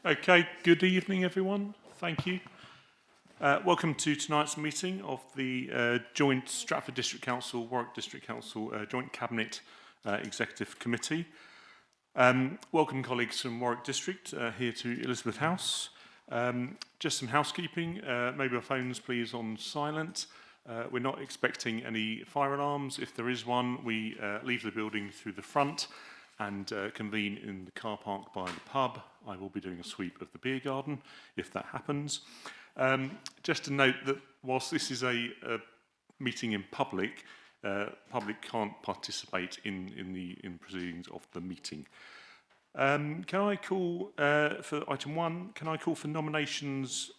Okay, good evening, everyone. Thank you. Welcome to tonight's meeting of the joint Stratford District Council, Warwick District Council Joint Cabinet Executive Committee. Welcome, colleagues from Warwick District here to Elizabeth House. Just some housekeeping. Mobile phones, please, on silent. We're not expecting any fire alarms. If there is one, we leave the building through the front and convene in the car park by the pub. I will be doing a sweep of the beer garden if that happens. Just to note that whilst this is a meeting in public, public can't participate in proceedings of the meeting. Can I call for item 1? Can I call for nominations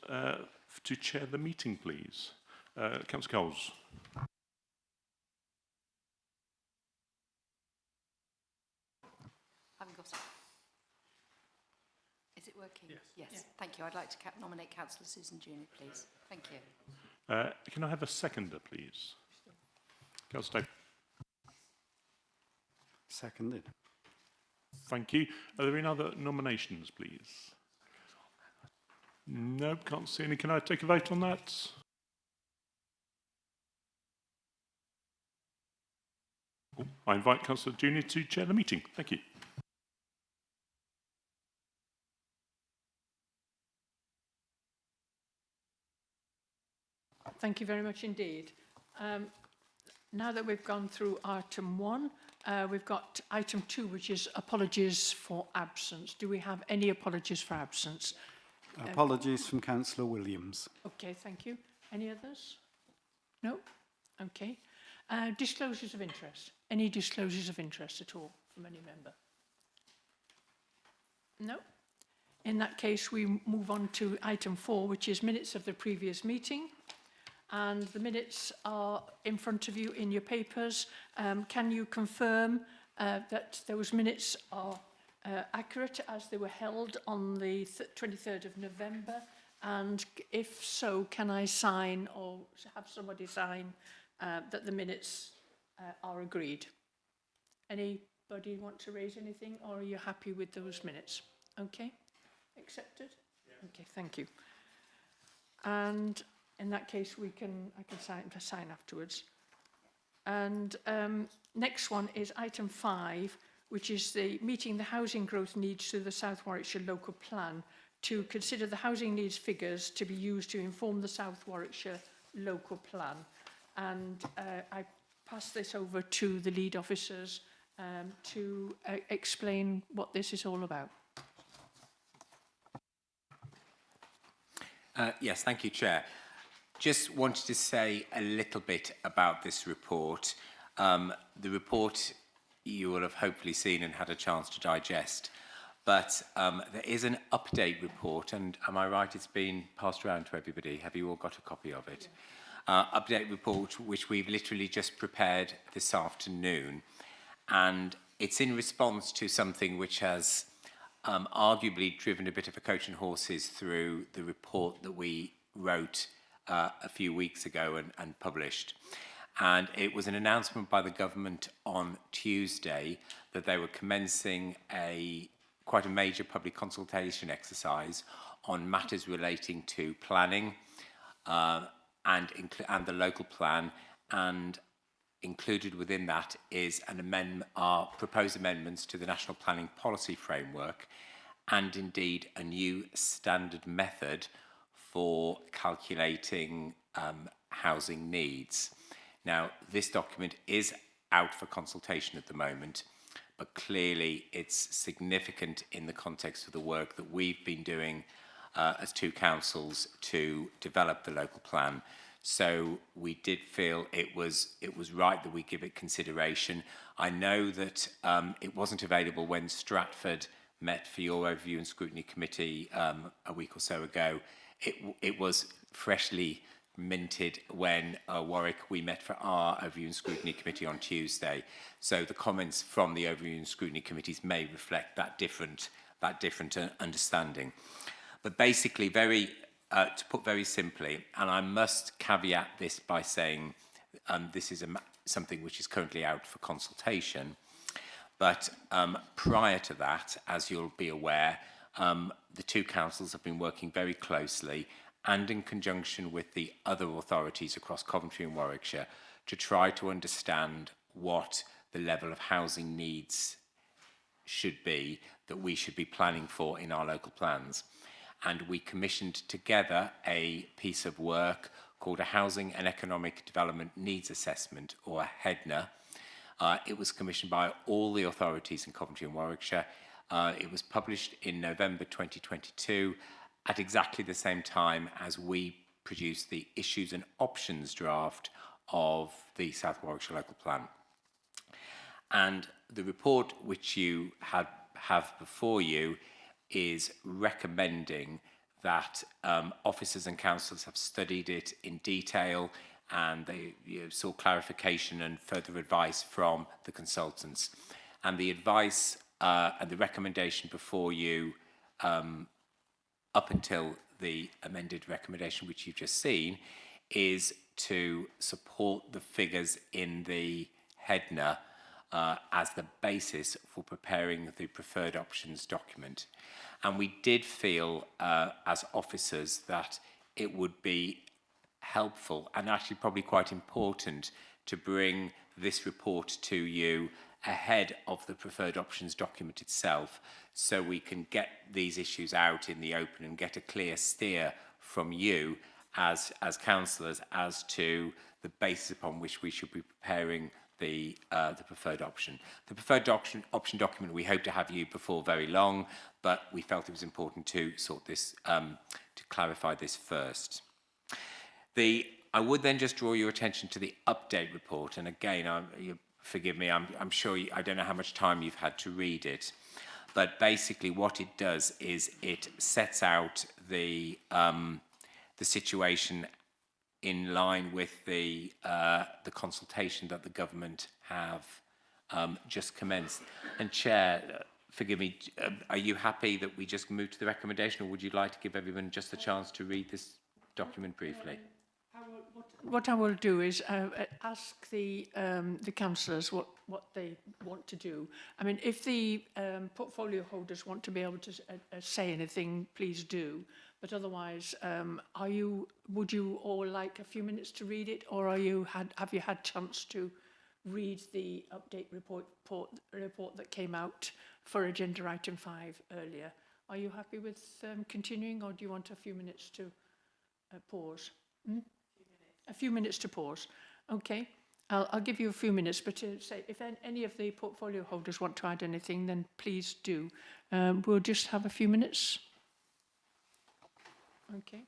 to chair the meeting, please? Councillor Coles. Haven't got it. Is it working? Yes. Yes. Yeah. Thank you. I'd like to nominate Councillor Susan Junior, please. Thank you. Can I have a seconder, please? Councillor Dave. Seconded. Thank you. Are there any other nominations, please? No, can't see any. Can I take a vote on that? I invite Councillor Junior to chair the meeting. Thank you. Thank you very much indeed. Now that we've gone through item 1, we've got item 2, which is apologies for absence. Do we have any apologies for absence? Apologies from Councillor Williams. Okay, thank you. Any others? No? Okay. Disclosures of interest. Any disclosures of interest at all from any member? No? In that case, we move on to item 4, which is minutes of the previous meeting. And the minutes are in front of you in your papers. Can you confirm that those minutes are accurate as they were held on the 23rd of November? And if so, can I sign or have somebody sign that the minutes are agreed? Anybody want to raise anything, or are you happy with those minutes? Okay, accepted? Yeah. Okay, thank you. And in that case, I can sign afterwards. And next one is item 5, which is the meeting the housing growth needs through the South Warwickshire local plan, to consider the housing needs figures to be used to inform the South Warwickshire local plan. And I pass this over to the lead officers to explain what this is all about. Yes, thank you, Chair. Just wanted to say a little bit about this report. The report you will have hopefully seen and had a chance to digest, but there is an update report, and am I right, it's been passed around to everybody? Have you all got a copy of it? Update report which we've literally just prepared this afternoon, and it's in response to something which has arguably driven a bit of a coach and horses through the report that we wrote a few weeks ago and published. And it was an announcement by the government on Tuesday that they were commencing quite a major public consultation exercise on matters relating to planning and the local plan, and included within that is are proposed amendments to the National Planning Policy Framework, and indeed a new standard method for calculating housing needs. Now, this document is out for consultation at the moment, but clearly it's significant in the context of the work that we've been doing as two councils to develop the local plan. So we did feel it was right that we give it consideration. I know that it wasn't available when Stratford met for your overview and scrutiny committee a week or so ago. It was freshly minted when Warwick, we met for our overview and scrutiny committee on Tuesday. So the comments from the overview and scrutiny committees may reflect that different understanding. But basically, to put very simply, and I must caveat this by saying this is something which is currently out for consultation, but prior to that, as you'll be aware, the two councils have been working very closely and in conjunction with the other authorities across Coventry and Warwickshire to try to understand what the level of housing needs should be that we should be planning for in our local plans. And we commissioned together a piece of work called a Housing and Economic Development Needs Assessment, or a HEDNA. It was commissioned by all the authorities in Coventry and Warwickshire. It was published in November 2022 at exactly the same time as we produced the issues and options draft of the South Warwickshire Local Plan. And the report which you have before you is recommending that officers and councillors have studied it in detail, and they saw clarification and further advice from the consultants. And the advice and the recommendation before you up until the amended recommendation which you've just seen is to support the figures in the HEDNA as the basis for preparing the preferred options document. And we did feel as officers that it would be helpful and actually probably quite important to bring this report to you ahead of the preferred options document itself, so we can get these issues out in the open and get a clear steer from you as councillors as to the basis upon which we should be preparing the preferred option. The preferred option document we hope to have you before very long, but we felt it was important to sort this, to clarify this first. I would then just draw your attention to the update report, and again, forgive me, I'm sure I don't know how much time you've had to read it, but basically what it does is it sets out the situation in line with the consultation that the government have just commenced. And Chair, forgive me, are you happy that we just move to the recommendation, or would you like to give everyone just a chance to read this document briefly? What I will do is ask the councillors what they want to do. I mean, if the portfolio holders want to be able to say anything, please do. But otherwise, would you all like a few minutes to read it, or have you had chance to read the update report that came out for agenda item 5 earlier? Are you happy with continuing, or do you want a few minutes to pause? A few minutes to pause. Okay, I'll give you a few minutes, but to say if any of the portfolio holders want to add anything, then please do. We'll just have a few minutes. Okay.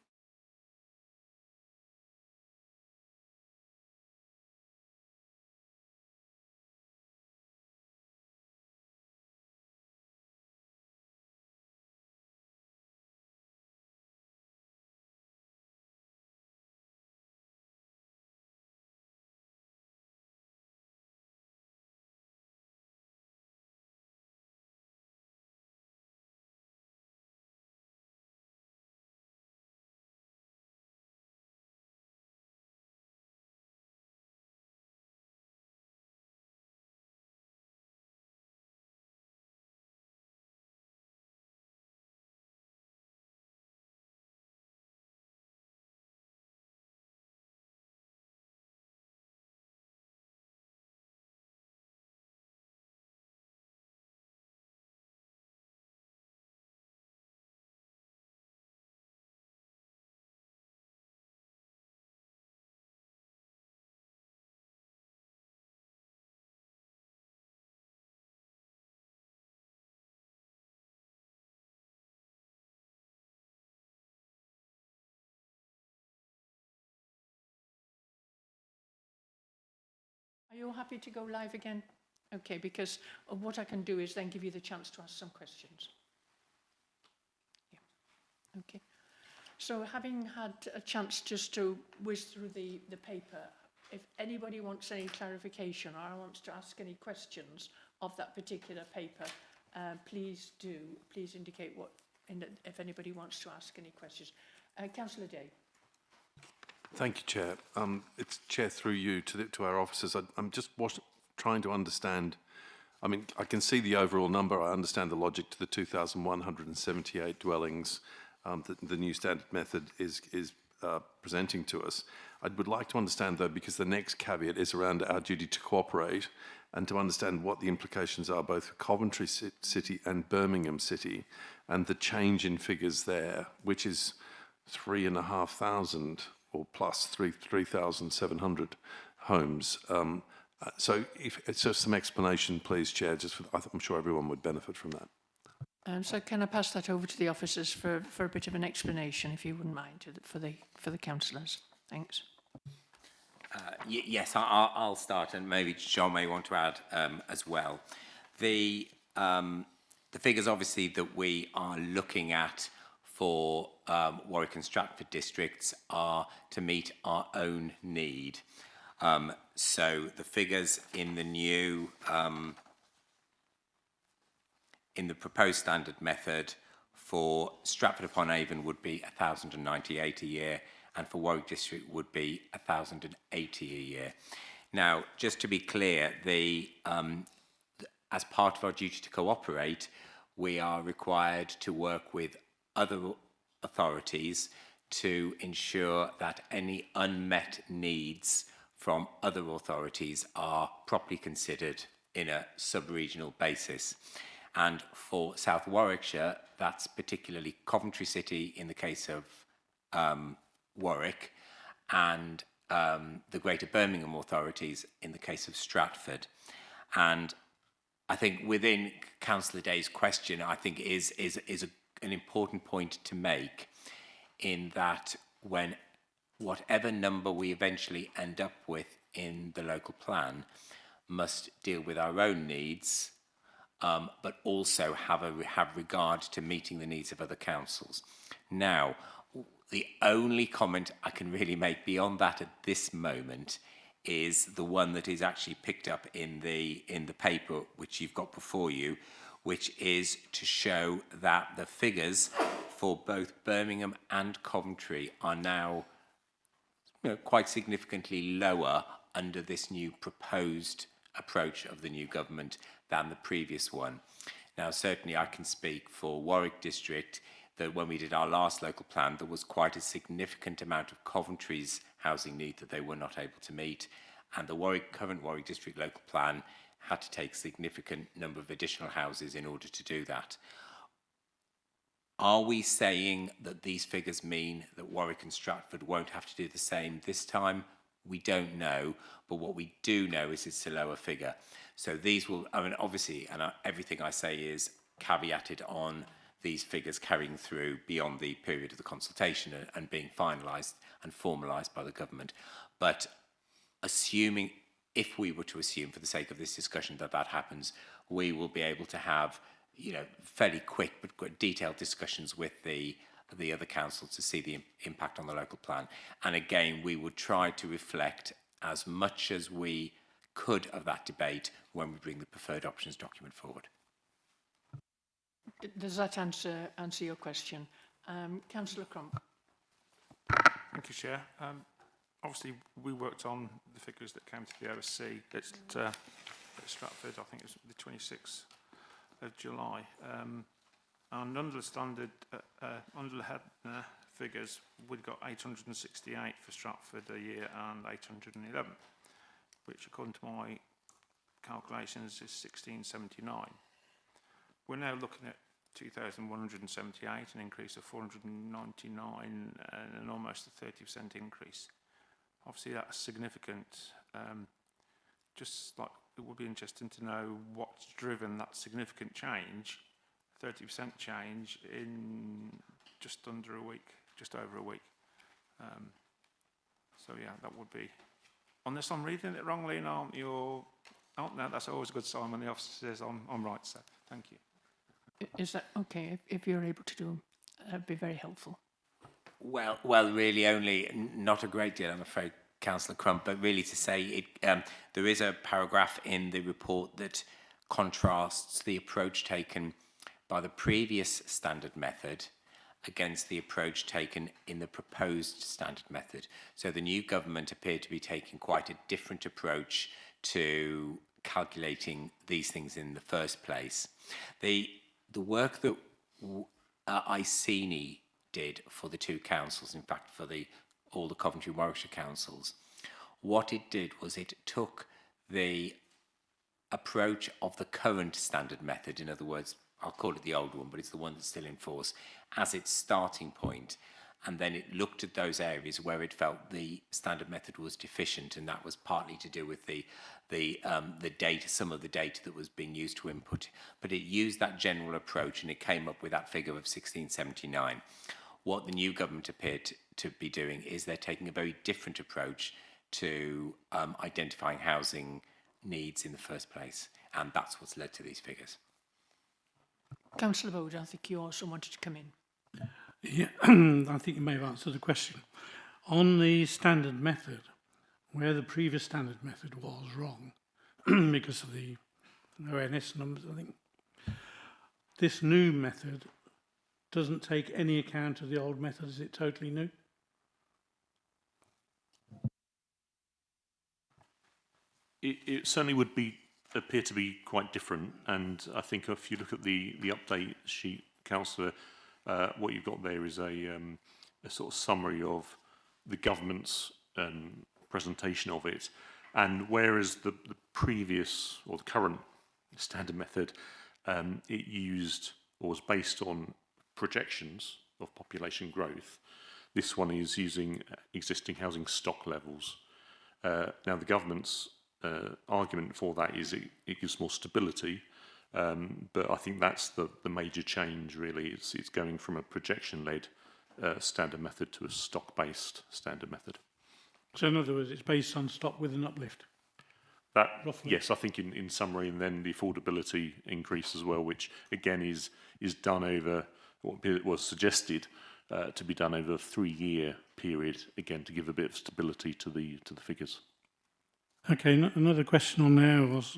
Are you all happy to go live again? Okay, because what I can do is then give you the chance to ask some questions. Yeah. Okay. So having had a chance just to whiz through the paper, if anybody wants any clarification or wants to ask any questions of that particular paper, please do. Please indicate if anybody wants to ask any questions. Councillor Day. Thank you, Chair. It's Chair through you to our officers. I'm just trying to understand I mean, I can see the overall number. I understand the logic to the 2,178 dwellings that the new standard method is presenting to us. I would like to understand, though, because the next caveat is around our duty to cooperate, and to understand what the implications are both for Coventry City and Birmingham City, and the change in figures there, which is 3,500 or plus 3,700 homes. So if it's just some explanation, please, Chair, I'm sure everyone would benefit from that. So can I pass that over to the officers for a bit of an explanation, if you wouldn't mind, for the councillors? Thanks. Yes, I'll start, and maybe John may want to add as well. The figures, obviously, that we are looking at for Warwick and Stratford districts are to meet our own need. So the figures in the new, in the proposed standard method for Stratford-upon-Avon would be 1,098 a year, and for Warwick district would be 1,080 a year. Now, just to be clear, as part of our duty to cooperate, we are required to work with other authorities to ensure that any unmet needs from other authorities are properly considered in a sub-regional basis. And for South Warwickshire, that's particularly Coventry City in the case of Warwick, and the Greater Birmingham authorities in the case of Stratford. And I think within Councillor Day's question, I think is an important point to make, in that when whatever number we eventually end up with in the local plan must deal with our own needs, but also have regard to meeting the needs of other councils. Now, the only comment I can really make beyond that at this moment is the one that is actually picked up in the paper which you've got before you, which is to show that the figures for both Birmingham and Coventry are now quite significantly lower under this new proposed approach of the new government than the previous one. Now, certainly I can speak for Warwick District that when we did our last local plan, there was quite a significant amount of Coventry's housing need that they were not able to meet, and the current Warwick District local plan had to take a significant number of additional houses in order to do that. Are we saying that these figures mean that Warwick and Stratford won't have to do the same this time? We don't know, but what we do know is it's a lower figure. So these will, I mean, obviously, and everything I say is caveated on these figures carrying through beyond the period of the consultation and being finalised and formalised by the government. But assuming, if we were to assume for the sake of this discussion that that happens, we will be able to have, fairly quick but detailed discussions with the other councils to see the impact on the local plan. And again, we would try to reflect as much as we could of that debate when we bring the preferred options document forward. Does that answer your question? Councillor Crump. Thank you, Chair. Obviously, we worked on the figures that came to the OSC at Stratford. I think it was the 26th of July. And under the standard, under the head figures, we've got 868 for Stratford a year and 811, which, according to my calculations, is 1679. We're now looking at 2,178, an increase of 499, and almost a 30% increase. Obviously, that's significant. Just like it would be interesting to know what's driven that significant change, 30% change in just under a week, just over a week. So yeah, that would be. Unless I'm reading it wrongly, and aren't you? Oh no, that's always a good sign when the officer says I'm right. So thank you. Is that okay? If you're able to do, that'd be very helpful. Well, really only not a great deal, I'm afraid, Councillor Crump, but really to say there is a paragraph in the report that contrasts the approach taken by the previous standard method against the approach taken in the proposed standard method. So the new government appeared to be taking quite a different approach to calculating these things in the first place. The work that ICENI did for the two councils, in fact for all the Coventry and Warwickshire councils, what it did was it took the approach of the current standard method, in other words, I'll call it the old one, but it's the one that's still in force, as its starting point, and then it looked at those areas where it felt the standard method was deficient, and that was partly to do with the data, some of the data that was being used to input. But it used that general approach, and it came up with that figure of 1679. What the new government appeared to be doing is they're taking a very different approach to identifying housing needs in the first place, and that's what's led to these figures. Councillor Bowden, I think you also wanted to come in. Yeah, I think you may have answered the question. On the standard method, where the previous standard method was wrong, because of the ONS numbers, I think, this new method doesn't take any account of the old method. Is it totally new? It certainly would appear to be quite different, and I think if you look at the update sheet, Councillor, what you've got there is a sort of summary of the government's presentation of it, and whereas the previous or the current standard method, it used or was based on projections of population growth, this one is using existing housing stock levels. Now the government's argument for that is it gives more stability, but I think that's the major change really. It's going from a projection-led standard method to a stock-based standard method. So in other words, it's based on stock with an uplift? That, Roughly. yes, I think in summary, and then the affordability increase as well, which again is done over what was suggested to be done over a 3-year period, again to give a bit of stability to the figures. Okay, another question on there was,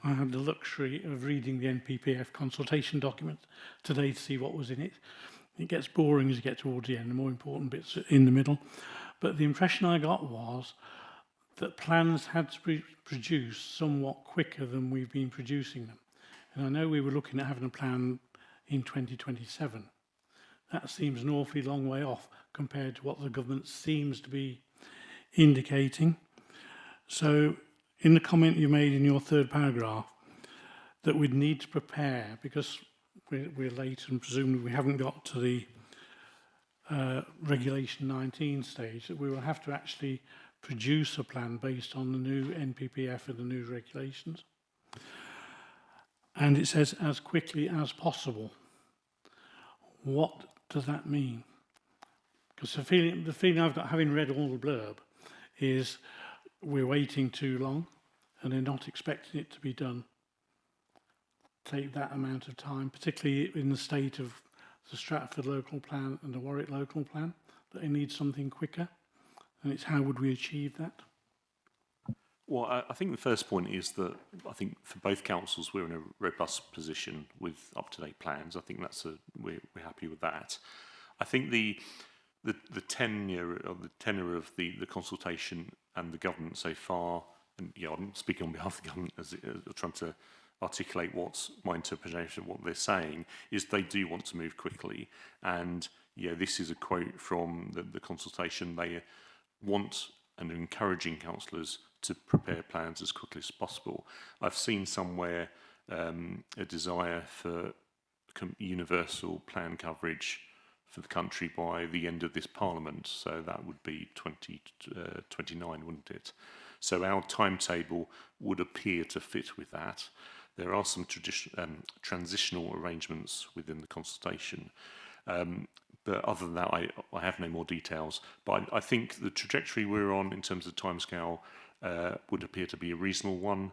I had the luxury of reading the NPPF consultation document today to see what was in it. It gets boring as you get towards the end, the more important bits are in the middle. But the impression I got was that plans had to be produced somewhat quicker than we've been producing them. And I know we were looking at having a plan in 2027. That seems an awfully long way off compared to what the government seems to be indicating. So in the comment you made in your third paragraph, that we'd need to prepare because we're late and presumably we haven't got to the Regulation 19 stage, that we will have to actually produce a plan based on the new NPPF and the new regulations. And it says as quickly as possible. What does that mean? Because the feeling I've got, having read all the blurb, is we're waiting too long and they're not expecting it to be done. Take that amount of time, particularly in the state of the Stratford local plan and the Warwick local plan, that they need something quicker. And it's how would we achieve that? Well, I think the first point is that I think for both councils we're in a robust position with up-to-date plans. I think we're happy with that. I think the tenure of the consultation and the government so far, and I'm speaking on behalf of the government as trying to articulate what's my interpretation of what they're saying, is they do want to move quickly. And this is a quote from the consultation. They want and are encouraging councillors to prepare plans as quickly as possible. I've seen somewhere a desire for universal plan coverage for the country by the end of this Parliament, so that would be 2029, wouldn't it? So our timetable would appear to fit with that. There are some transitional arrangements within the consultation, but other than that, I have no more details. But I think the trajectory we're on in terms of timescale would appear to be a reasonable one.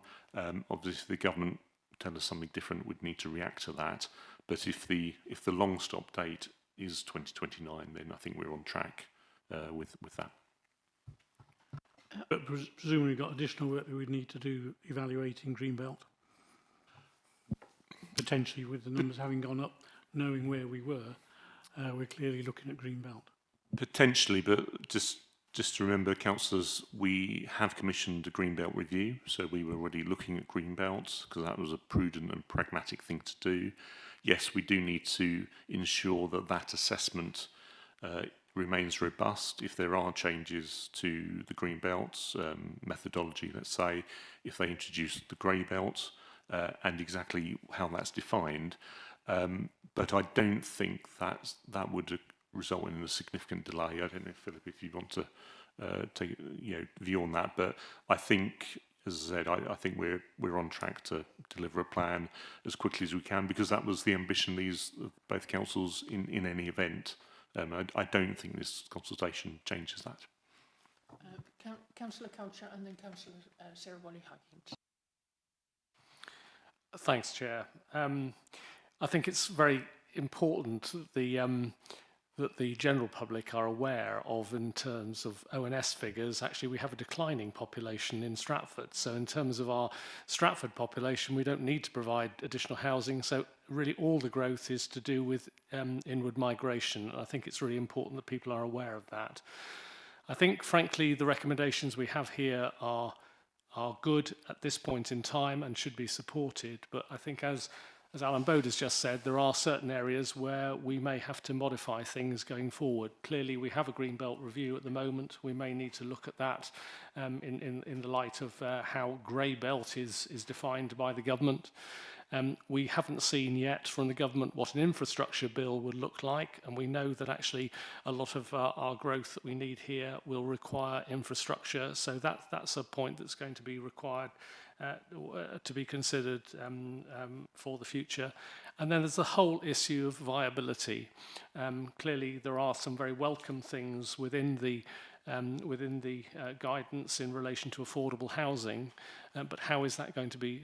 Obviously, if the government tell us something different, we'd need to react to that. But if the long stop date is 2029, then I think we're on track with that. But presumably we've got additional work that we'd need to do evaluating Greenbelt. Potentially with the numbers having gone up, knowing where we were, we're clearly looking at Greenbelt. Potentially, but just Just to remember, councillors, we have commissioned a Greenbelt review, so we were already looking at Greenbelts because that was a prudent and pragmatic thing to do. Yes, we do need to ensure that that assessment remains robust. If there are changes to the Greenbelts methodology, let's say, if they introduce the grey belt and exactly how that's defined, but I don't think that would result in a significant delay. I don't know, Philip, if you want to take view on that, but I think, as I said, I think we're on track to deliver a plan as quickly as we can, because that was the ambition of both councils in any event. I don't think this consultation changes that. Councillor Coucher and then Councillor Sarah Wally-Huggins. Thanks, Chair. I think it's very important that the general public are aware of, in terms of ONS figures. Actually, we have a declining population in Stratford. So in terms of our Stratford population, we don't need to provide additional housing. So really all the growth is to do with inward migration. And I think it's really important that people are aware of that. I think, frankly, the recommendations we have here are good at this point in time and should be supported. But I think, as Alan Bode has just said, there are certain areas where we may have to modify things going forward. Clearly, we have a Greenbelt review at the moment. We may need to look at that in the light of how grey belt is defined by the government. We haven't seen yet from the government what an infrastructure bill would look like, and we know that actually a lot of our growth that we need here will require infrastructure. So that's a point that's going to be required to be considered for the future. And then there's the whole issue of viability. Clearly, there are some very welcome things within the guidance in relation to affordable housing, but how is that going to be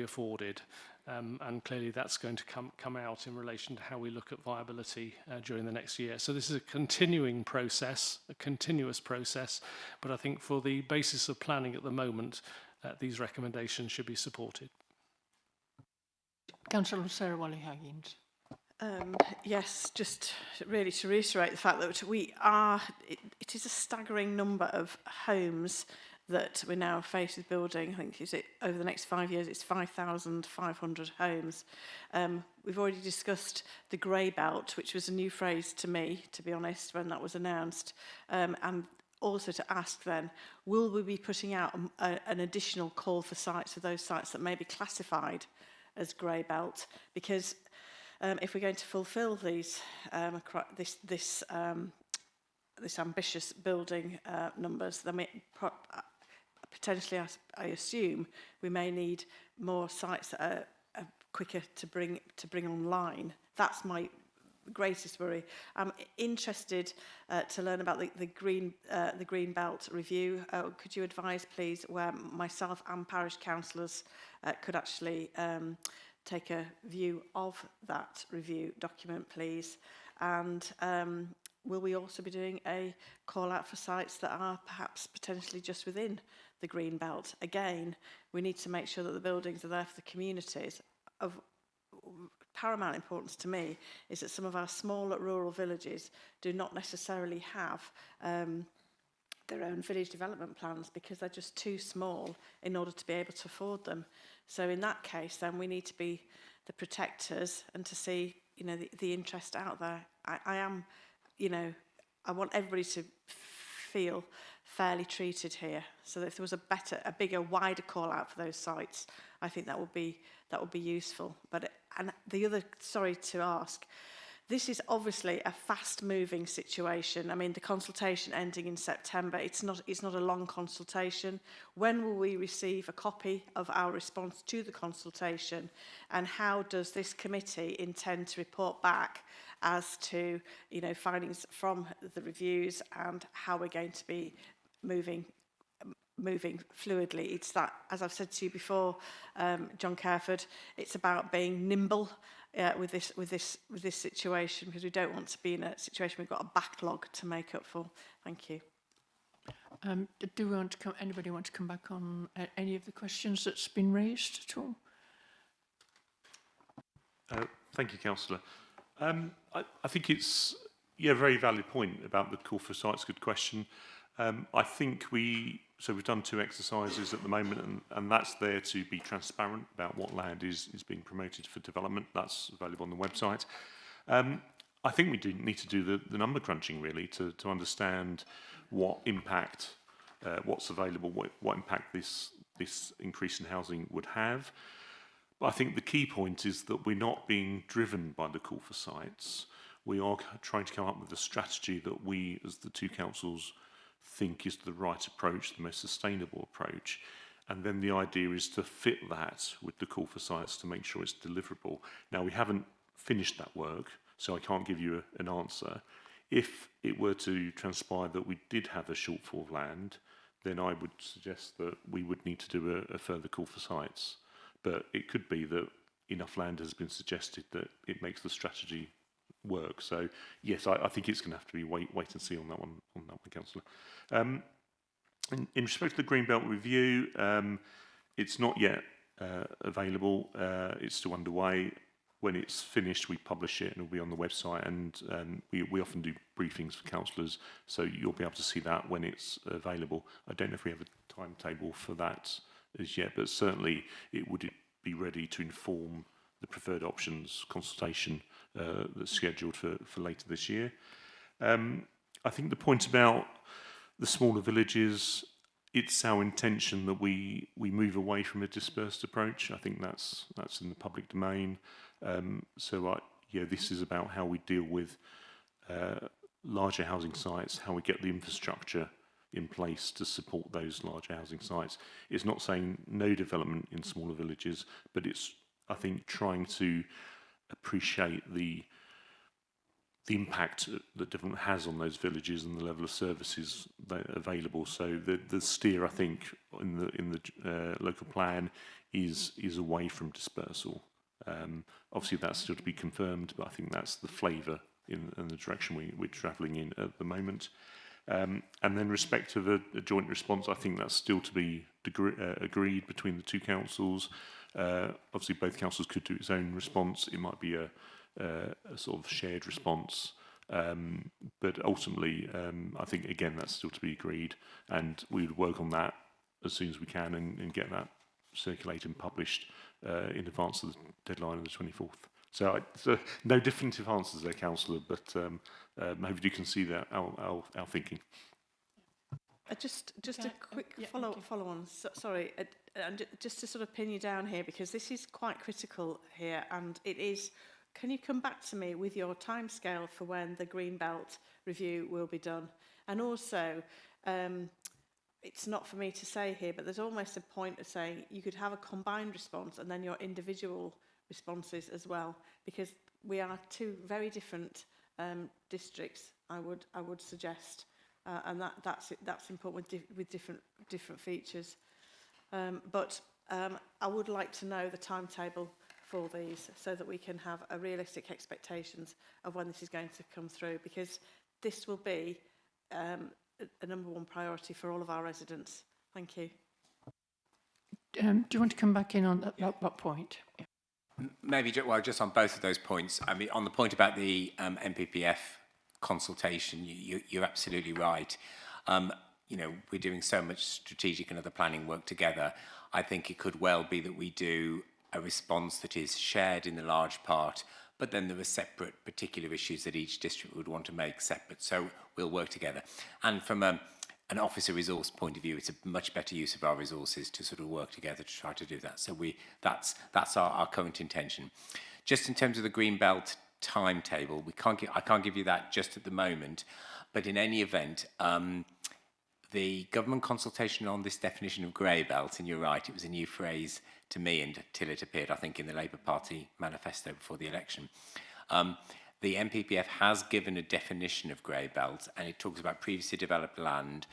afforded? And clearly, that's going to come out in relation to how we look at viability during the next year. So this is a continuing process, a continuous process. But I think for the basis of planning at the moment, these recommendations should be supported. Councillor Sarah Wally-Huggins. Yes, just really to reiterate the fact that it is a staggering number of homes that we're now faced with building. I think over the next 5 years, it's 5,500 homes. We've already discussed the grey belt, which was a new phrase to me, to be honest, when that was announced. And also to ask then, will we be putting out an additional call for sites, for those sites that may be classified as grey belt? Because if we're going to fulfil these this ambitious building numbers, then potentially, I assume, we may need more sites that are quicker to bring online. That's my greatest worry. I'm interested to learn about the green belt review. Could you advise, please, where myself and parish councillors could actually take a view of that review document, please? And will we also be doing a call out for sites that are perhaps potentially just within the green belt? Again, we need to make sure that the buildings are there for the communities. Of paramount importance to me is that some of our smaller rural villages do not necessarily have their own village development plans because they're just too small in order to be able to afford them. So in that case, then we need to be the protectors and to see, the interest out there. I am, I want everybody to feel fairly treated here. So if there was a bigger, wider call out for those sites, I think that would be useful. And the other, sorry to ask, this is obviously a fast-moving situation. I mean, the consultation ending in September, it's not a long consultation. When will we receive a copy of our response to the consultation? And how does this committee intend to report back as to, findings from the reviews and how we're going to be moving fluidly? It's that, as I've said to you before, John Careford, it's about being nimble with this situation, because we don't want to be in a situation we've got a backlog to make up for. Thank you. Do anybody want to come back on any of the questions that's been raised at all? Thank you, Councillor. I think it's a very valid point about the call for sites. Good question. I think we've done 2 exercises at the moment, and that's there to be transparent about what land is being promoted for development. That's available on the website. I think we do need to do the number crunching really to understand what impact, what's available, what impact this increase in housing would have. But I think the key point is that we're not being driven by the call for sites. We are trying to come up with a strategy that we, as the 2 councils, think is the right approach, the most sustainable approach. And then the idea is to fit that with the call for sites to make sure it's deliverable. Now, we haven't finished that work, so I can't give you an answer. If it were to transpire that we did have a shortfall of land, then I would suggest that we would need to do a further call for sites. But it could be that enough land has been suggested that it makes the strategy work. So yes, I think it's going to have to be wait and see on that one, Councillor. In respect to the Greenbelt review, it's not yet available. It's still underway. When it's finished, we publish it and it'll be on the website. And we often do briefings for councillors, so you'll be able to see that when it's available. I don't know if we have a timetable for that as yet, but certainly it would be ready to inform the preferred options consultation that's scheduled for later this year. I think the point about the smaller villages, it's our intention that we move away from a dispersed approach. I think that's in the public domain. This is about how we deal with larger housing sites, how we get the infrastructure in place to support those large housing sites. It's not saying no development in smaller villages, but it's, I think, trying to appreciate the impact that development has on those villages and the level of services that are available. So the steer, I think, in the local plan is away from dispersal. Obviously, that's still to be confirmed, but I think that's the flavour in the direction we're travelling in at the moment. And then respect of a joint response, I think that's still to be agreed between the 2 councils. Obviously, both councils could do its own response. It might be a sort of shared response. But ultimately, I think, again, that's still to be agreed. And we would work on that as soon as we can and get that circulated and published in advance of the deadline of the 24th. So no definitive answers there, Councillor, but maybe you can see that our thinking. Just a quick follow on. Sorry, and just to sort of pin you down here, because this is quite critical here, and it is. Can you come back to me with your timescale for when the Greenbelt review will be done? And also, it's not for me to say here, but there's almost a point of saying you could have a combined response and then your individual responses as well, because we are 2 very different districts. I would suggest, and that's important with different features. But I would like to know the timetable for these so that we can have a realistic expectations of when this is going to come through, because this will be a number 1 priority for all of our residents. Thank you. Do you want to come back in on that point? Yeah. Maybe, well, just on both of those points. I mean, on the point about the MPPF consultation, you're absolutely right. We're doing so much strategic and other planning work together. I think it could well be that we do a response that is shared in the large part, but then there are separate particular issues that each district would want to make separate. So we'll work together. And from an officer resource point of view, it's a much better use of our resources to sort of work together to try to do that. So that's our current intention. Just in terms of the Greenbelt timetable, I can't give you that just at the moment, but in any event, the government consultation on this definition of grey belt, and you're right, it was a new phrase to me until it appeared, I think, in the Labour Party manifesto before the election. The MPPF has given a definition of grey belt, and it talks about previously developed land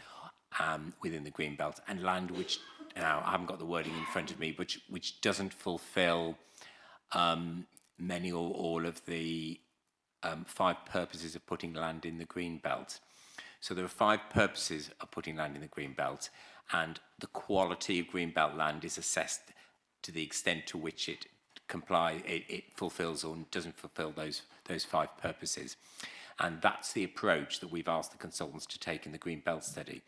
within the green belt and land which, now I haven't got the wording in front of me, which doesn't fulfil many or all of the 5 purposes of putting land in the green belt. So there are 5 purposes of putting land in the green belt, and the quality of green belt land is assessed to the extent to which it fulfills or doesn't fulfil those 5 purposes. And that's the approach that we've asked the consultants to take in the Green Belt study.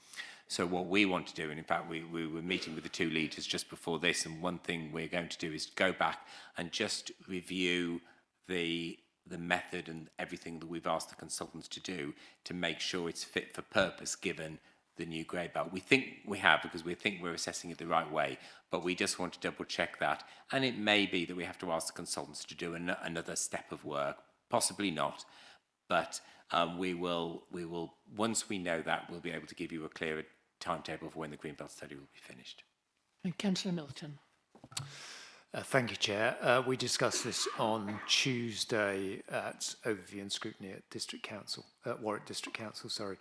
So what we want to do, and in fact we were meeting with the two leaders just before this, and one thing we're going to do is go back and just review the method and everything that we've asked the consultants to do to make sure it's fit for purpose given the new grey belt. We think we have, because we think we're assessing it the right way, but we just want to double check that. And it may be that we have to ask the consultants to do another step of work, possibly not, but we will, once we know that, we'll be able to give you a clearer timetable for when the Green Belt study will be finished. And Councillor Milton. Thank you, Chair. We discussed this on Tuesday at Overview and Scrutiny at District Council, Warwick District Council, sorry,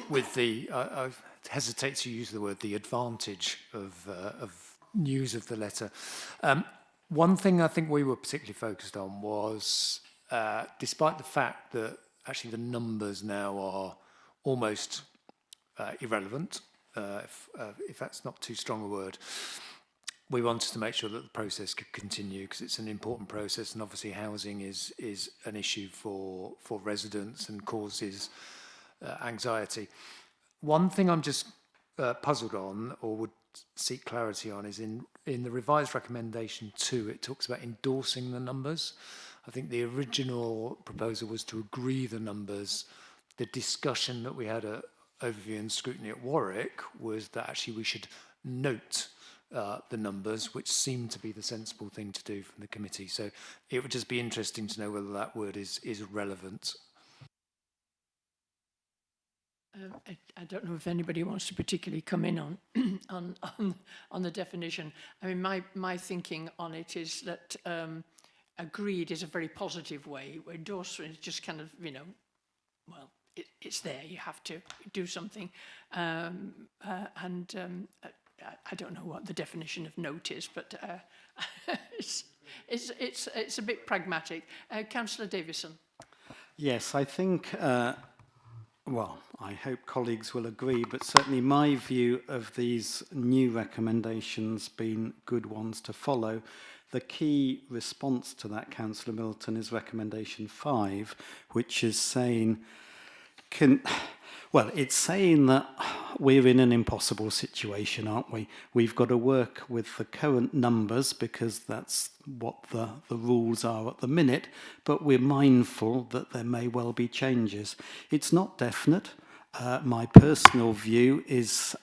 with the, I hesitate to use the word, the advantage of news of the letter. One thing I think we were particularly focused on was, despite the fact that actually the numbers now are almost irrelevant, if that's not too strong a word, we wanted to make sure that the process could continue because it's an important process, and obviously housing is an issue for residents and causes anxiety. One thing I'm just puzzled on, or would seek clarity on, is in the revised recommendation 2, it talks about endorsing the numbers. I think the original proposal was to agree the numbers. The discussion that we had at Overview and Scrutiny at Warwick was that actually we should note the numbers, which seemed to be the sensible thing to do from the committee. So it would just be interesting to know whether that word is relevant. I don't know if anybody wants to particularly come in on on the definition. I mean, my thinking on it is that agreed is a very positive way. Endorsement is just kind of, you know, well, it's there. You have to do something, I don't know what the definition of note is, but it's a bit pragmatic. Councillor Davison. Yes, I think, well, I hope colleagues will agree, but certainly my view of these new recommendations being good ones to follow. The key response to that, Councillor Milton, is recommendation 5, which is saying, well, it's saying that we're in an impossible situation, aren't we? We've got to work with the current numbers because that's what the rules are at the minute, but we're mindful that there may well be changes. It's not definite. My personal view is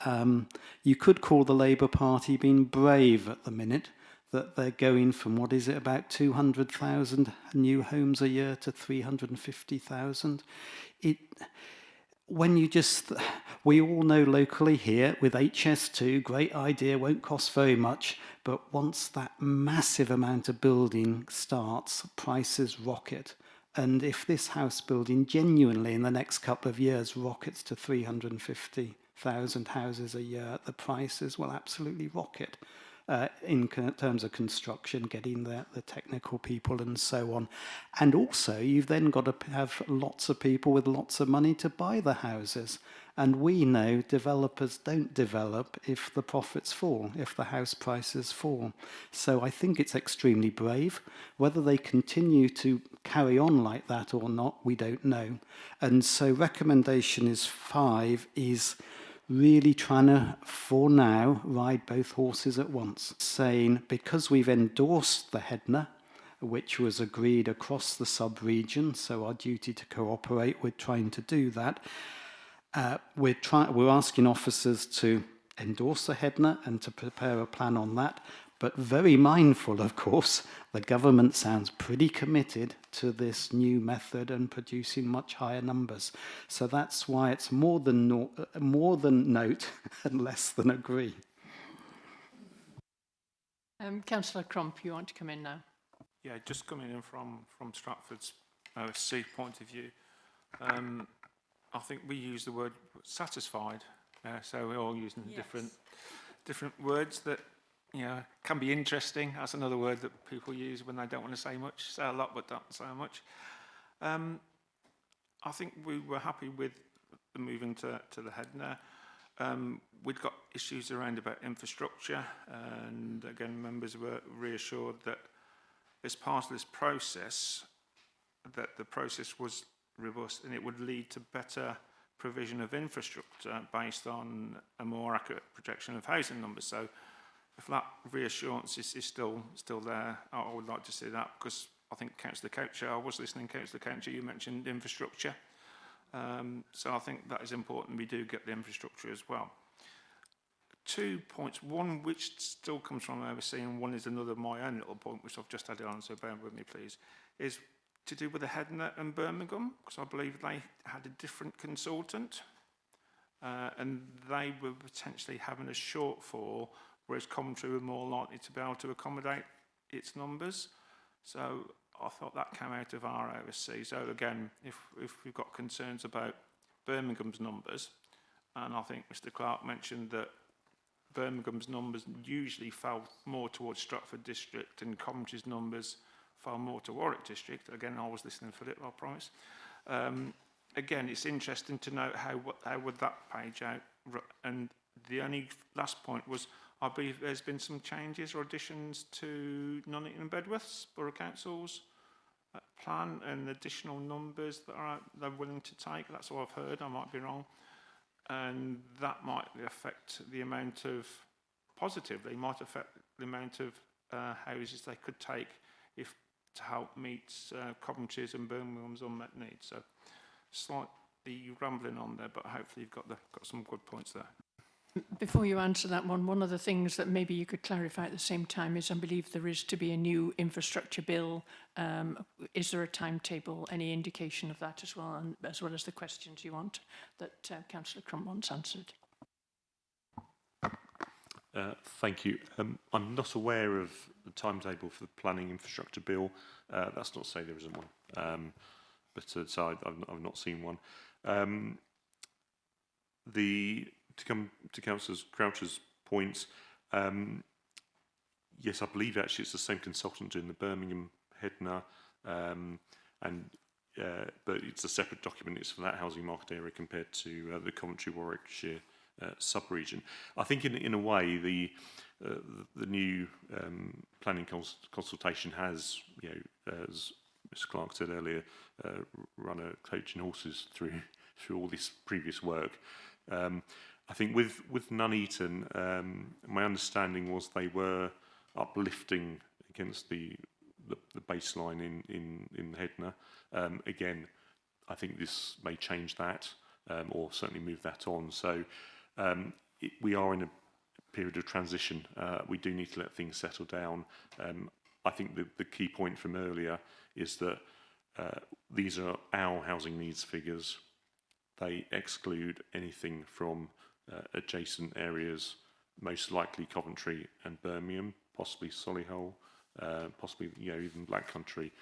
you could call the Labour Party being brave at the minute, that they're going from, what is it, about 200,000 new homes a year to 350,000. When you just, we all know locally here with HS2, great idea, won't cost very much, but once that massive amount of building starts, prices rocket. And if this house building genuinely in the next couple of years rockets to 350,000 houses a year, the prices will absolutely rocket. In terms of construction, getting the technical people and so on. And also, you've then got to have lots of people with lots of money to buy the houses. And we know developers don't develop if the profits fall, if the house prices fall. So I think it's extremely brave. Whether they continue to carry on like that or not, we don't know. And so recommendation is 5 is really trying to, for now, ride both horses at once, saying because we've endorsed the HEDNA, which was agreed across the sub-region, so our duty to cooperate, we're trying to do that. We're asking officers to endorse the HEDNA and to prepare a plan on that, but very mindful, of course, the government sounds pretty committed to this new method and producing much higher numbers. So that's why it's more than note and less than agree. Councillor Crump, you want to come in now? Yeah, just coming in from Stratford's OSC point of view, I think we use the word satisfied, so we're all using different words that, you know, can be interesting. That's another word that people use when they don't want to say much, say a lot but don't say much. I think we were happy with the moving to the HEDNA. We'd got issues around about infrastructure, and again, members were reassured that as part of this process, that the process was robust, and it would lead to better provision of infrastructure based on a more accurate projection of housing numbers. So if that reassurance is still there, I would like to see that, because I think Councillor Coucher, I was listening, Councillor Coucher, you mentioned infrastructure. So I think that is important, we do get the infrastructure as well. 2 points, one which still comes from overseas, and one is another my own little point, which I've just added on, so bear with me please, is to do with the Headnet and Birmingham, because I believe they had a different consultant, and they were potentially having a shortfall, whereas Coventry were more likely to be able to accommodate its numbers. So I thought that came out of our overseas. So again, if we've got concerns about Birmingham's numbers, and I think Mr. Clark mentioned that Birmingham's numbers usually fell more towards Stratford district and Coventry's numbers fell more to Warwick district. Again, I was listening for it, I promise. Again, it's interesting to know how would that page out. And the only last point was, I believe there's been some changes or additions to Nuneaton and Bedworth's Borough Council's plan, and additional numbers that they're willing to take. That's all I've heard, I might be wrong. And that might affect the amount of, positively, might affect the amount of houses they could take if to help meet Coventry's and Birmingham's unmet needs. So slightly rambling on there, but hopefully you've got some good points there. Before you answer that one of the things that maybe you could clarify at the same time is I believe there is to be a new infrastructure bill. Is there a timetable, any indication of that as well, and as well as the questions you want that Councillor Crump wants answered? Thank you. I'm not aware of the timetable for the planning infrastructure bill. That's not to say there isn't one, but so I've not seen one. To come to Councillor Croucher's points, yes, I believe actually it's the same consultant in the Birmingham Headner, but it's a separate document. It's for that housing market area compared to the Coventry Warwickshire sub-region. I think in a way the new planning consultation has, as Mr. Clark said earlier, run a coach and horses through all this previous work. I think with Nuneaton, my understanding was they were uplifting against the baseline in Headner. Again, I think this may change that, or certainly move that on. So we are in a period of transition. We do need to let things settle down. I think the key point from earlier is that these are our housing needs figures. They exclude anything from adjacent areas, most likely Coventry and Birmingham, possibly Solihull, possibly even Black Country.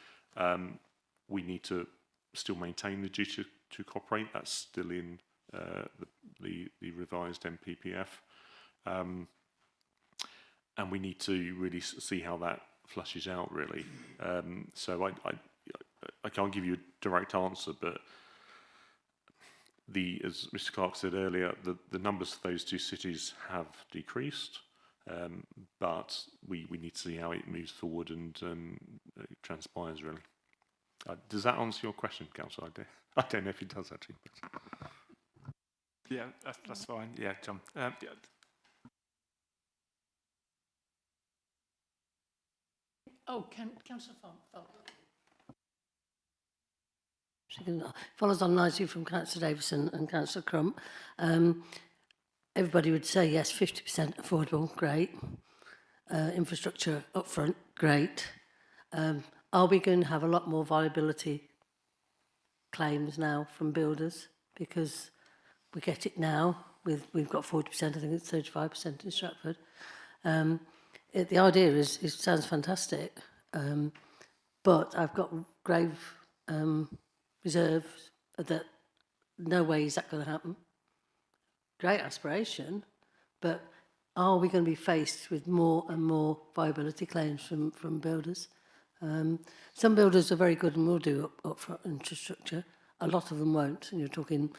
We need to still maintain the duty to cooperate. That's still in the revised MPPF, and we need to really see how that flushes out. Really, so I can't give you a direct answer, but as Mr. Clark said earlier, the numbers for those two cities have decreased, but we need to see how it moves forward and transpires, really. Does that answer your question, Councillor? I don't know if it does, actually. But... Yeah, that's fine. Yeah, John. Yeah. Oh, Councillor Felt. Follows on nicely from Councillor Davison and Councillor Crump. Everybody would say yes, 50% affordable, great. Infrastructure upfront, great. Are we going to have a lot more viability claims now from builders? Because we get it now, we've got 40%, I think it's 35% in Stratford. The idea it sounds fantastic, but I've got grave reserves that no way is that going to happen. Great aspiration, but are we going to be faced with more and more viability claims from builders? Some builders are very good and will do upfront infrastructure. A lot of them won't, and you're talking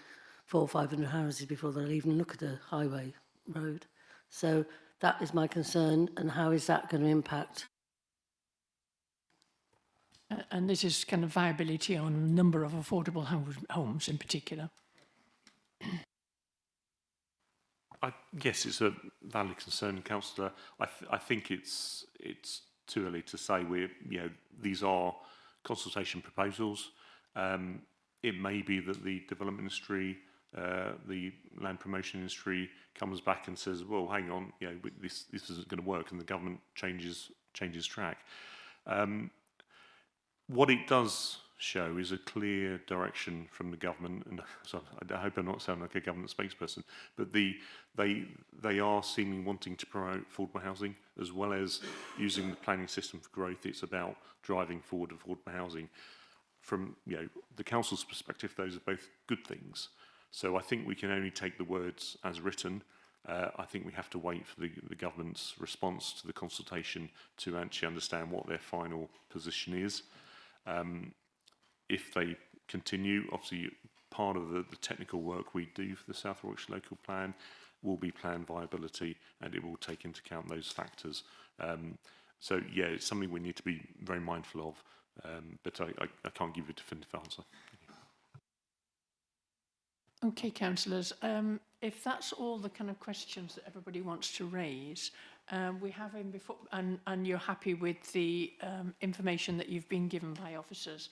400 or 500 houses before they'll even look at a highway road. So that is my concern, and how is that going to impact? And this is kind of viability on a number of affordable homes in particular. Yes, it's a valid concern, Councillor. I think it's too early to say. These are consultation proposals. It may be that the development industry, the land promotion industry, comes back and says, "Well, hang on, this isn't going to work," and the government changes track. What it does show is a clear direction from the government, and so I hope I'm not sounding like a government spokesperson, but they are seeming wanting to promote affordable housing as well as using the planning system for growth. It's about driving forward affordable housing. From the council's perspective, those are both good things. So I think we can only take the words as written. I think we have to wait for the government's response to the consultation to actually understand what their final position is. If they continue, obviously part of the technical work we do for the South Warwickshire Local Plan will be plan viability, and it will take into account those factors. So yeah, it's something we need to be very mindful of, but I can't give you a definitive answer. Okay, councillors, if that's all the kind of questions that everybody wants to raise, we have him before, and you're happy with the information that you've been given by officers.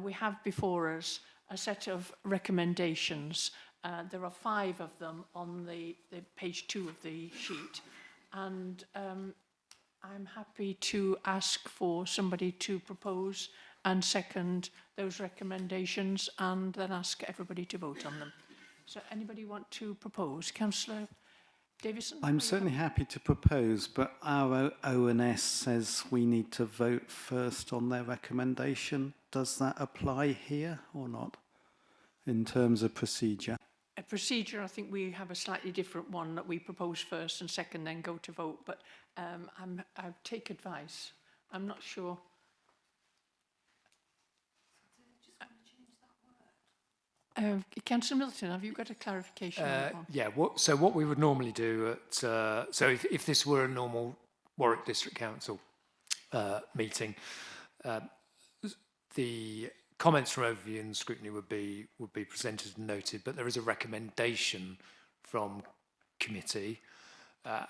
We have before us a set of recommendations. There are 5 of them on the page 2 of the sheet, and I'm happy to ask for somebody to propose and second those recommendations, and then ask everybody to vote on them. So anybody want to propose? Councillor Davison? I'm certainly happy to propose, but our ONS says we need to vote first on their recommendation. Does that apply here or not, in terms of procedure? A procedure, I think we have a slightly different one, that we propose first and second, then go to vote. But I take advice. I'm not sure. Councillor Milton, have you got a clarification on that one? Yeah, so what we would normally do at, so if this were a normal Warwick District Council meeting, the comments from overview and scrutiny would be presented and noted, but there is a recommendation from committee,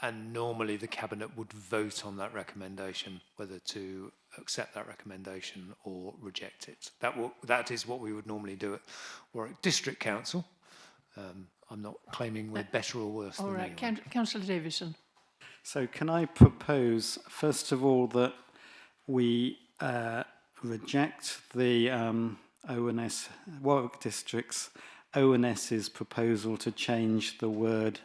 and normally the Cabinet would vote on that recommendation, whether to accept that recommendation or reject it. That is what we would normally do at Warwick District Council. I'm not claiming we're better or worse than anyone. All right, Councillor Davison. So can I propose, first of all, that we reject the ONS, Warwick District's ONS's proposal to change the word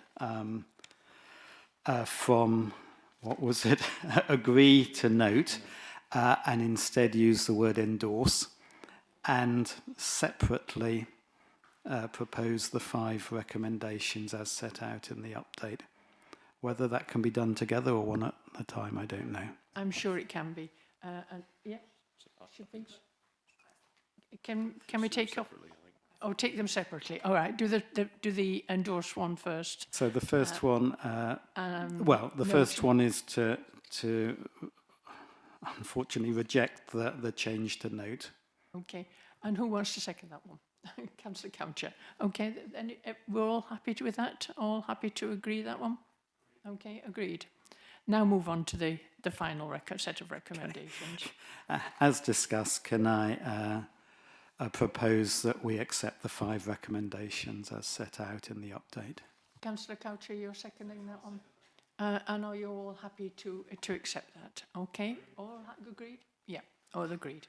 from, what was it, agree to note, and instead use the word endorse, and separately propose the 5 recommendations as set out in the update. Whether that can be done together or one at a time, I don't know. I'm sure it can be. Yeah, should be. Can we take off? Oh, take them separately. All right. Do the endorse one first. So the first one, well, the first one is to unfortunately reject the change to note. Okay. And who wants to second that one? Councillor Coucher. Okay. Then we're all happy with that. All happy to agree that one. Okay. Agreed. Now move on to the final set of recommendations. Okay. As discussed, can I propose that we accept the 5 recommendations as set out in the update? Councillor Coucher, you're seconding that one? And are you all happy to accept that? Okay, all agreed? Yeah, all agreed.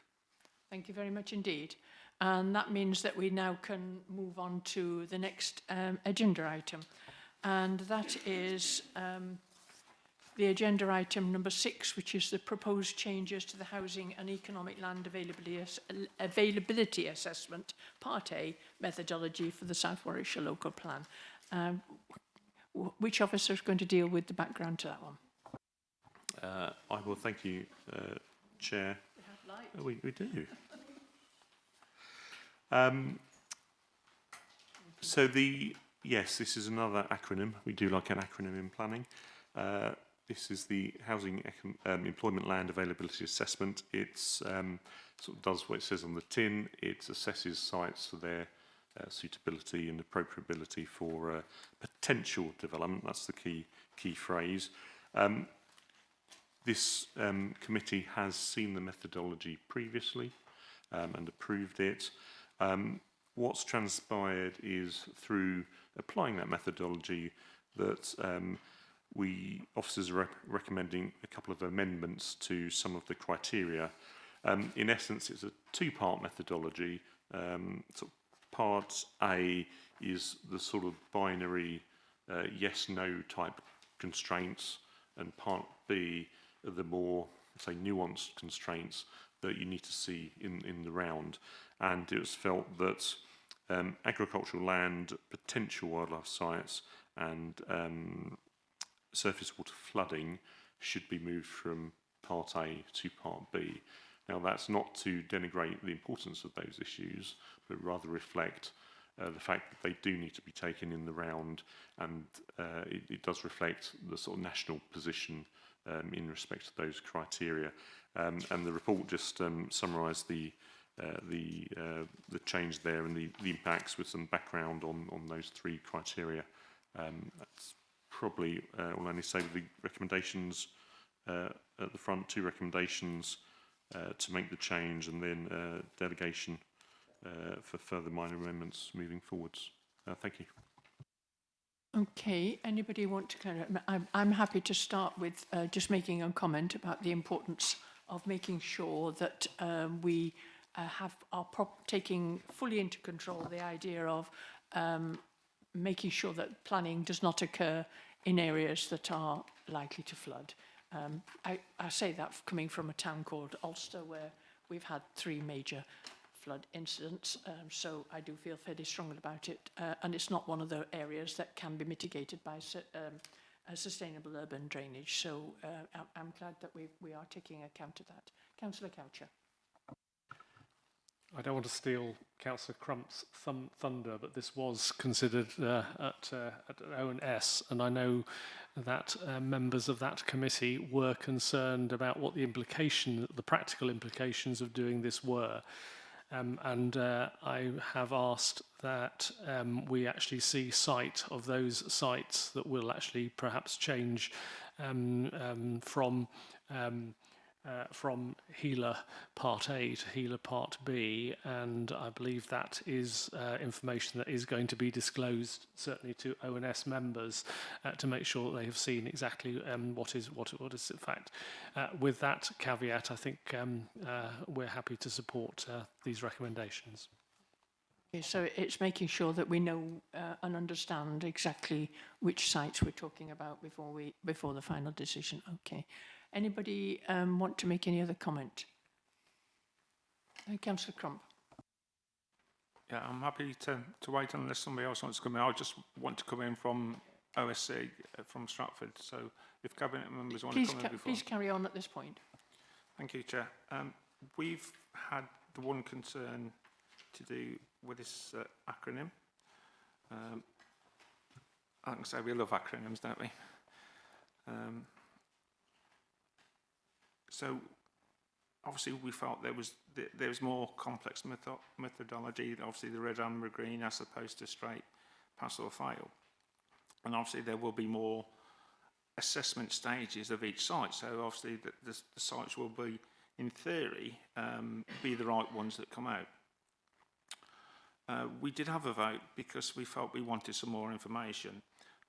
Thank you very much indeed. And that means that we now can move on to the next agenda item. And that is the agenda item number 6, which is the proposed changes to the Housing and Economic Land Availability Assessment, Part A, methodology for the South Warwickshire Local Plan. Which officer is going to deal with the background to that one? I will, thank you, Chair. We have light. Oh, we do. So yes, this is another acronym. We do like an acronym in planning. This is the Housing Employment Land Availability Assessment. It's sort of does what it says on the tin. It assesses sites for their suitability and appropriability for potential development. That's the key phrase. This committee has seen the methodology previously and approved it. What's transpired is through applying that methodology that officers are recommending a couple of amendments to some of the criteria. In essence, it's a two-part methodology. So part A is the sort of binary yes-no type constraints, and part B are the more, say, nuanced constraints that you need to see in the round. And it was felt that agricultural land, potential wildlife sites, and surface water flooding should be moved from Part A to Part B. Now, that's not to denigrate the importance of those issues, but rather reflect the fact that they do need to be taken in the round, and it does reflect the sort of national position in respect to those criteria. And the report just summarised the change there and the impacts with some background on those three criteria. That's probably all I need to say with the recommendations at the front, two recommendations to make the change, and then delegation for further minor amendments moving forwards. Thank you. Okay, anybody want to kind of, I'm happy to start with just making a comment about the importance of making sure that we are taking fully into control the idea of making sure that planning does not occur in areas that are likely to flood. I say that coming from a town called Ulster, where we've had 3 major flood incidents, so I do feel fairly strongly about it, and it's not one of the areas that can be mitigated by a sustainable urban drainage, so I'm glad that we are taking account of that. Councillor Coucher. I don't want to steal Councillor Crump's thunder, but this was considered at O&S, and I know that members of that committee were concerned about what the practical implications of doing this were. And I have asked that we actually see sight of those sites that will actually perhaps change from Healer Part A to Healer Part B, and I believe that is information that is going to be disclosed certainly to O&S members to make sure that they have seen exactly what is in fact. With that caveat, I think we're happy to support these recommendations. Okay, so it's making sure that we know and understand exactly which sites we're talking about before the final decision. Okay. Anybody want to make any other comment? Councillor Crump. Yeah, I'm happy to wait unless somebody else wants to come in. I just want to come in from OSC, from Stratford. So if cabinet members want to come in before. Please carry on at this point. Thank you, Chair. We've had the one concern to do with this acronym. I can say we love acronyms, don't we? So obviously we felt there was more complex methodology, obviously the red, amber, green, as opposed to straight pass or fail. And obviously there will be more assessment stages of each site. So obviously the sites will be, in theory, be the right ones that come out. We did have a vote because we felt we wanted some more information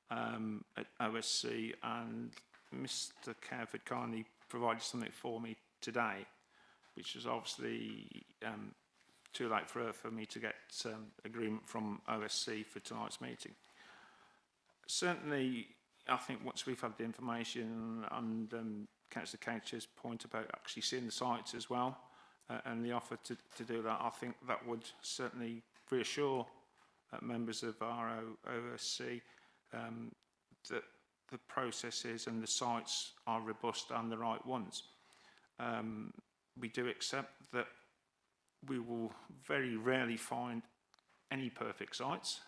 at OSC, and Mr. Careford kindly provided something for me today, which was obviously too late for me to get agreement from OSC for tonight's meeting. Certainly, I think once we've had the information and Councillor Coucher's point about actually seeing the sites as well, and the offer to do that, I think that would certainly reassure members of our OSC that the processes and the sites are robust and the right ones. We do accept that we will very rarely find any perfect sites,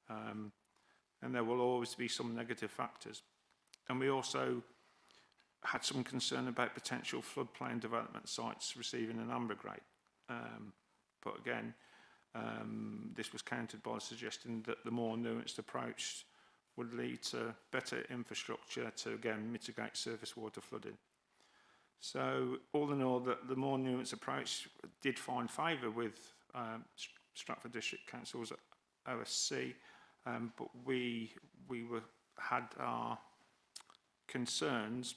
and there will always be some negative factors. And we also had some concern about potential floodplain development sites receiving an amber grade. But again, this was countered by suggesting that the more nuanced approach would lead to better infrastructure to, again, mitigate surface water flooding. So all in all, the more nuanced approach did find favour with Stratford District Council's OSC, but we had our concerns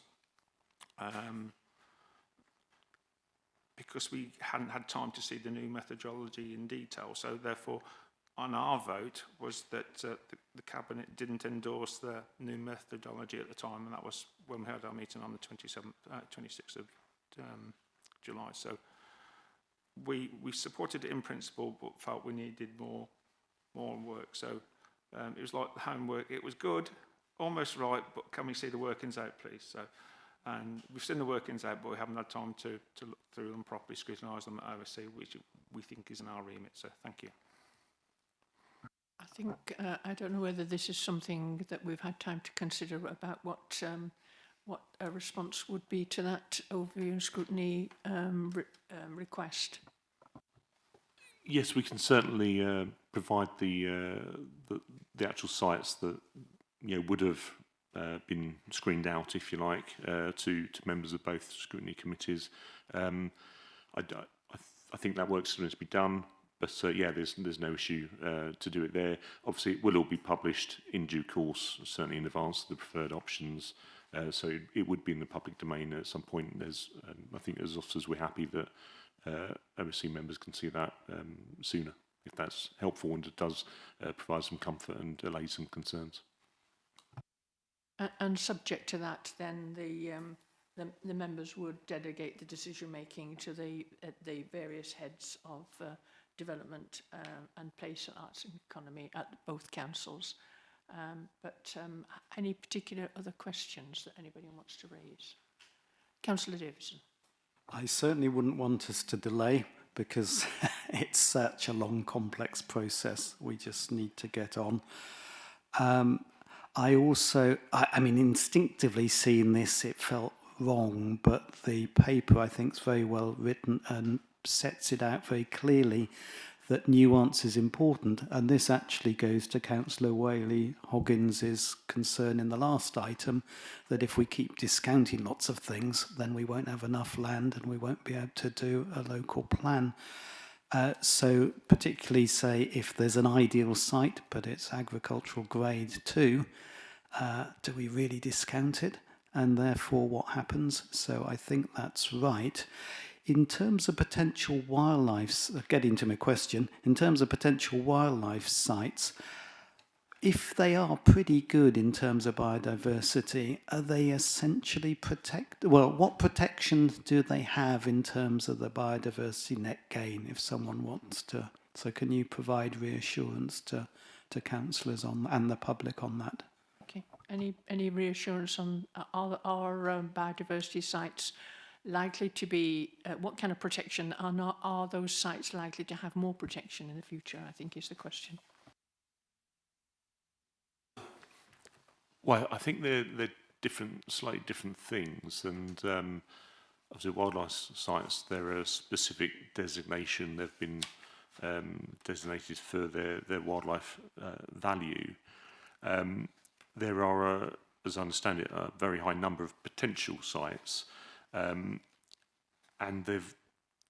because we hadn't had time to see the new methodology in detail. So therefore, on our vote was that the Cabinet didn't endorse the new methodology at the time, and that was when we had our meeting on the 26th of July. So we supported it in principle, but felt we needed more work. So it was like the homework. It was good, almost right, but can we see the workings out, please? So, and we've seen the workings out, but we haven't had time to look through them properly, scrutinise them at OSC, which we think is in our remit. So thank you. I think, I don't know whether this is something that we've had time to consider about what a response would be to that overview and scrutiny request. Yes, we can certainly provide the actual sites that would have been screened out, if you like, to members of both scrutiny committees. I think that work's going to be done. But yeah, there's no issue to do it there. Obviously, it will all be published in due course, certainly in advance of the preferred options. So it would be in the public domain at some point. I think as officers, we're happy that OSC members can see that sooner, if that's helpful and it does provide some comfort and allay some concerns. And subject to that, then the members would delegate the decision making to the various heads of development and place, arts and economy at both councils. But any particular other questions that anybody wants to raise? Councillor Davison. I certainly wouldn't want us to delay because it's such a long, complex process. We just need to get on. I mean, instinctively seeing this, it felt wrong, but the paper, I think, is very well written and sets it out very clearly that nuance is important. And this actually goes to Councillor Whaley-Hoggins's concern in the last item, that if we keep discounting lots of things, then we won't have enough land and we won't be able to do a local plan. So particularly, say, if there's an ideal site, but it's agricultural grade too, do we really discount it? And therefore, what happens? So I think that's right. In terms of potential wildlife, getting to my question, in terms of potential wildlife sites, if they are pretty good in terms of biodiversity, are they essentially protected? Well, what protections do they have in terms of the biodiversity net gain if someone wants to? So can you provide reassurance to councillors on and the public on that? Okay. Any reassurance on our biodiversity sites likely to be, what kind of protection are those sites likely to have more protection in the future, I think is the question. Well, I think they're slightly different things, and obviously wildlife sites, there are specific designation. They've been designated for their wildlife value. There are, as I understand it, a very high number of potential sites, and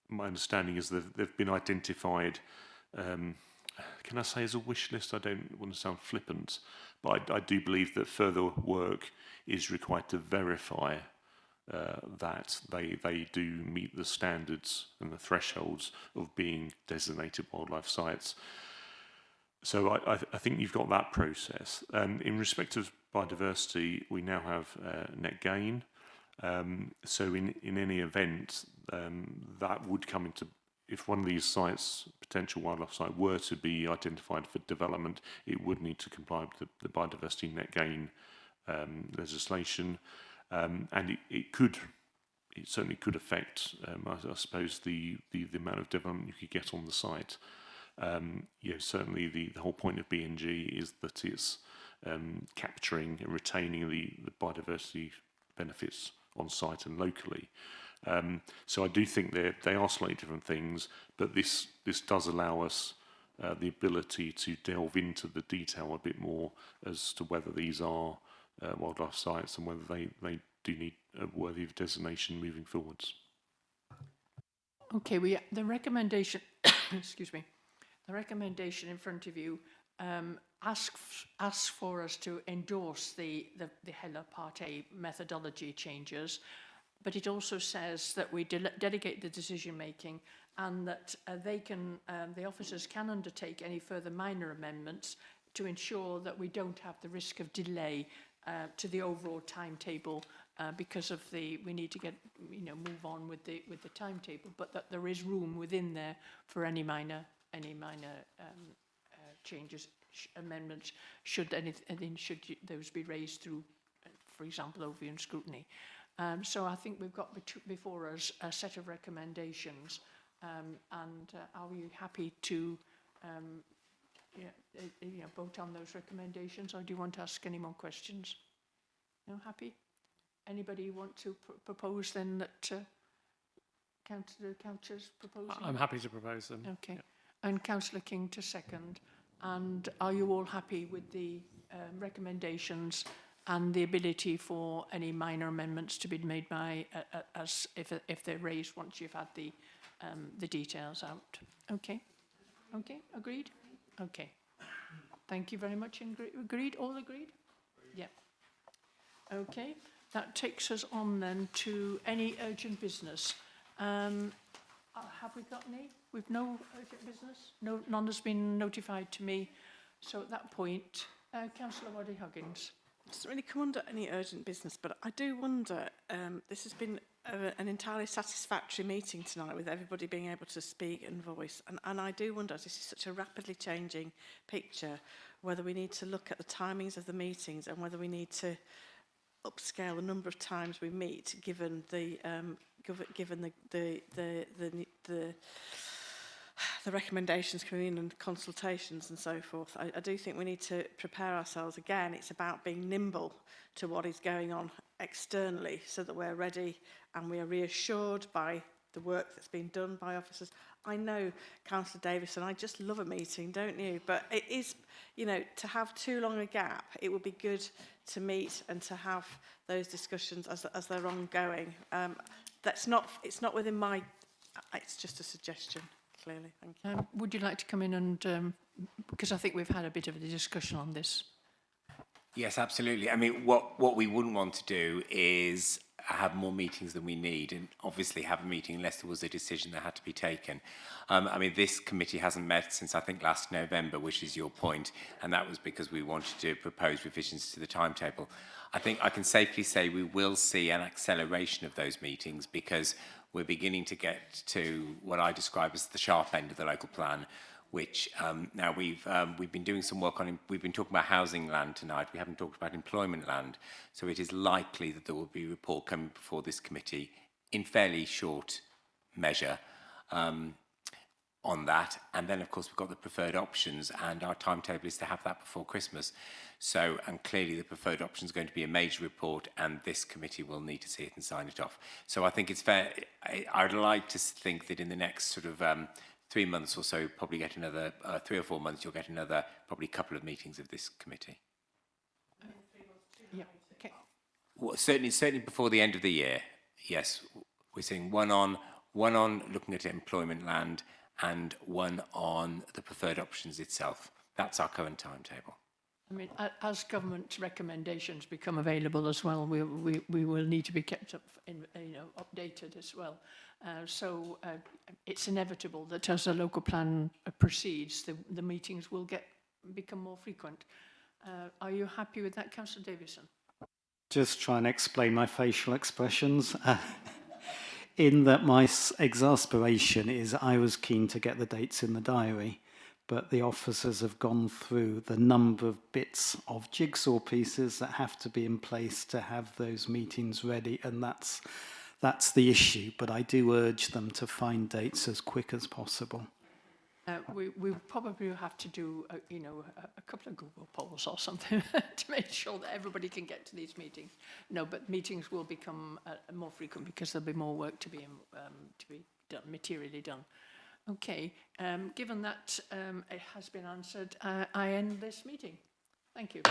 my understanding is they've been identified. Can I say as a wish list? I don't want to sound flippant, but I do believe that further work is required to verify that they do meet the standards and the thresholds of being designated wildlife sites. So I think you've got that process. In respect of biodiversity, we now have net gain. So in any event, that would come into, if one of these sites, potential wildlife site, were to be identified for development, it would need to comply with the biodiversity net gain legislation, and it certainly could affect, I suppose, the amount of development you could get on the site. Certainly the whole point of BNG is that it's capturing and retaining the biodiversity benefits on site and locally. So I do think they are slightly different things, but this does allow us the ability to delve into the detail a bit more as to whether these are wildlife sites and whether they do need a worthy of designation moving forwards. Okay, the recommendation, excuse me, the recommendation in front of you asks for us to endorse the HELA Part A methodology changes, but it also says that we delegate the decision making and that the officers can undertake any further minor amendments to ensure that we don't have the risk of delay to the overall timetable because of we need to move on with the timetable, but that there is room within there for any minor changes, amendments, should those be raised through, for example, overview and scrutiny. So I think we've got before us a set of recommendations, and are we happy to vote on those recommendations, or do you want to ask any more questions? No, happy? Anybody want to propose then that Councillor's proposing? I'm happy to propose them. Okay. Yeah. And Councillor King to second. And are you all happy with the recommendations and the ability for any minor amendments to be made by as if they're raised once you've had the details out? Okay. Okay. Agreed. Okay. Thank you very much. Agreed. All agreed. Yeah. Okay. That takes us on then to any urgent business. Have we got any? We've no urgent business? No, none has been notified to me. So at that point, Councillor Waddy-Huggins. It doesn't really come under any urgent business, but I do wonder, this has been an entirely satisfactory meeting tonight with everybody being able to speak and voice. And I do wonder, as this is such a rapidly changing picture, whether we need to look at the timings of the meetings and whether we need to upscale the number of times we meet, given the recommendations coming in and consultations and so forth. I do think we need to prepare ourselves. Again, it's about being nimble to what is going on externally so that we're ready and we are reassured by the work that's been done by officers. I know, Councillor Davison, I just love a meeting, don't you? But it is, to have too long a gap, it would be good to meet and to have those discussions as they're ongoing. It's not within my, it's just a suggestion, clearly. Thank you. Would you like to come in and, because I think we've had a bit of a discussion on this. Yes, absolutely. I mean, what we wouldn't want to do is have more meetings than we need, and obviously have a meeting unless there was a decision that had to be taken. I mean, this committee hasn't met since I think last November, which is your point, and that was because we wanted to propose revisions to the timetable. I think I can safely say we will see an acceleration of those meetings because we're beginning to get to what I describe as the sharp end of the local plan, which now we've been doing some work on. We've been talking about housing land tonight. We haven't talked about employment land. So it is likely that there will be a report coming before this committee in fairly short measure on that. And then, of course, we've got the preferred options, and our timetable is to have that before Christmas. So, and clearly the preferred option is going to be a major report, and this committee will need to see it and sign it off. So I think it's fair. I'd like to think that in the next sort of 3 months or so, probably get another 3 or 4 months, you'll get another probably couple of meetings of this committee. Yeah. Okay. Well, certainly before the end of the year. Yes, we're seeing one on looking at employment land and one on the preferred options itself. That's our current timetable. I mean, as government recommendations become available as well, we will need to be kept up, updated as well. So it's inevitable that as the local plan proceeds, the meetings will become more frequent. Are you happy with that, Councillor Davison? Just try and explain my facial expressions. In that my exasperation is I was keen to get the dates in the diary, but the officers have gone through the number of bits of jigsaw pieces that have to be in place to have those meetings ready, and that's the issue. But I do urge them to find dates as quick as possible. We probably have to do, a couple of Google polls or something to make sure that everybody can get to these meetings. No, but meetings will become more frequent because there'll be more work to be done, materially done. Okay, given that it has been answered, I end this meeting. Thank you.